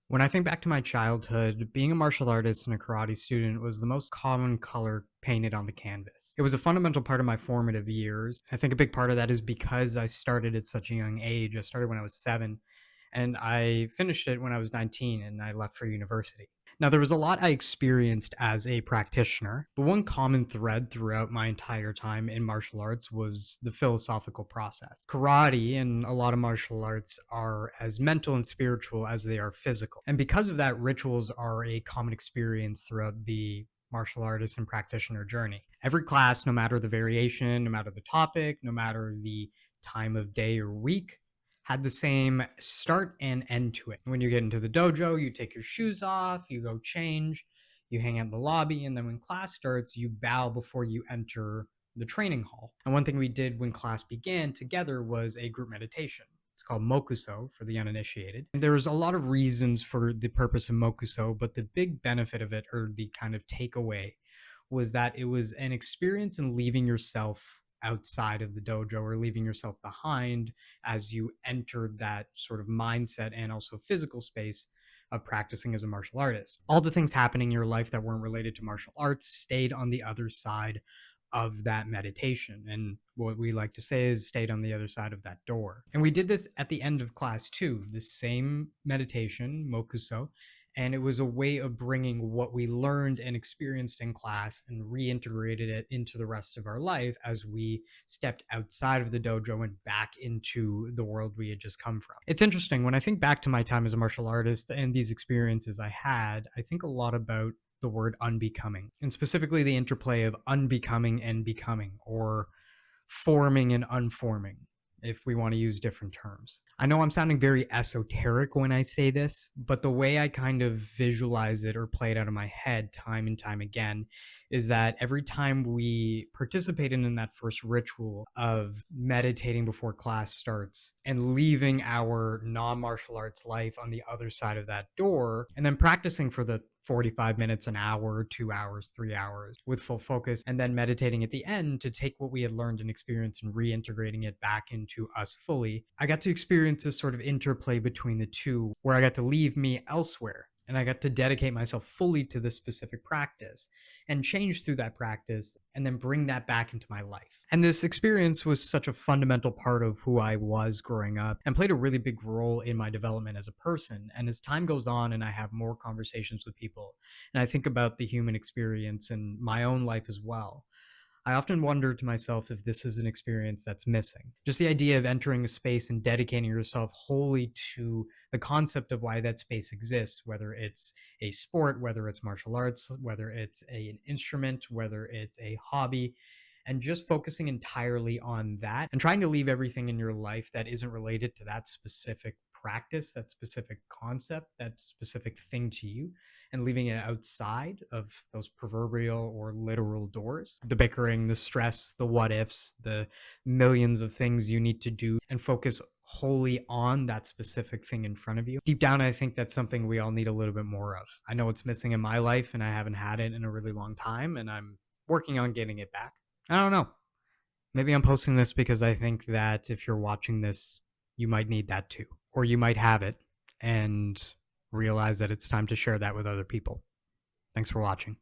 When I think back to my childhood, being a martial artist and a karate student was the most common color painted on the canvas. It was a fundamental part of my formative years. I think a big part of that is because I started at such a young age. I started when I was 7 and I finished it when I was 19 and I left for university. Now, there was a lot I experienced as a practitioner, but one common thread throughout my entire time in martial arts was the philosophical process. Karate and a lot of martial arts are as mental and spiritual as they are physical. And because of that, rituals are a common experience throughout the martial artist and practitioner journey. Every class, no matter the variation, no matter the topic, no matter the time of day or week, had the same start and end to it. When you get into the dojo, you take your shoes off, you go change, you hang out in the lobby, and then when class starts, you bow before you enter the training hall. And one thing we did when class began together was a group meditation. It's called Mokuso for the uninitiated. And there's a lot of reasons for the purpose of Mokuso, but the big benefit of it, or the kind of takeaway, was that it was an experience in leaving yourself outside of the dojo or leaving yourself behind as you entered that sort of mindset and also physical space of practicing as a martial artist. All the things happening in your life that weren't related to martial arts stayed on the other side of that meditation. And what we like to say is stayed on the other side of that door. And we did this at the end of class too, the same meditation, Mokuso, and it was a way of bringing what we learned and experienced in class and reintegrated it into the rest of our life as we stepped outside of the dojo and back into the world we had just come from. It's interesting when I think back to my time as a martial artist and these experiences I had, I think a lot about the word unbecoming, and specifically the interplay of unbecoming and becoming, or forming and unforming, if we want to use different terms. I know I'm sounding very esoteric when I say this, but the way I kind of visualize it or play it out of my head time and time again is that every time we participated in that first ritual of meditating before class starts and leaving our non martial arts life on the other side of that door, and then practicing for the 45 minutes, an hour, 2 hours, 3 hours with full focus, and then meditating at the end to take what we had learned and experienced and reintegrating it back into us fully. I got to experience this sort of interplay between the two where I got to leave me elsewhere and I got to dedicate myself fully to this specific practice and change through that practice and then bring that back into my life. And this experience was such a fundamental part of who I was growing up and played a really big role in my development as a person. And as time goes on and I have more conversations with people and I think about the human experience and my own life as well, I often wonder to myself if this is an experience that's missing. Just the idea of entering a space and dedicating yourself wholly to the concept of why that space exists, whether it's a sport, whether it's martial arts, whether it's an instrument, whether it's a hobby, and just focusing entirely on that and trying to leave everything in your life that isn't related to that specific practice, that specific concept, that specific thing to you, and leaving it outside of those proverbial or literal doors. The bickering, the stress, the what ifs, the millions of things you need to do, and focus wholly on that specific thing in front of you. Deep down, I think that's something we all need a little bit more of. I know it's missing in my life, and I haven't had it in a really long time, and I'm working on getting it back. I don't know. Maybe I'm posting this because I think that if you're watching this, you might need that too, or you might have it and realize that it's time to share that with other people. Thanks for watching.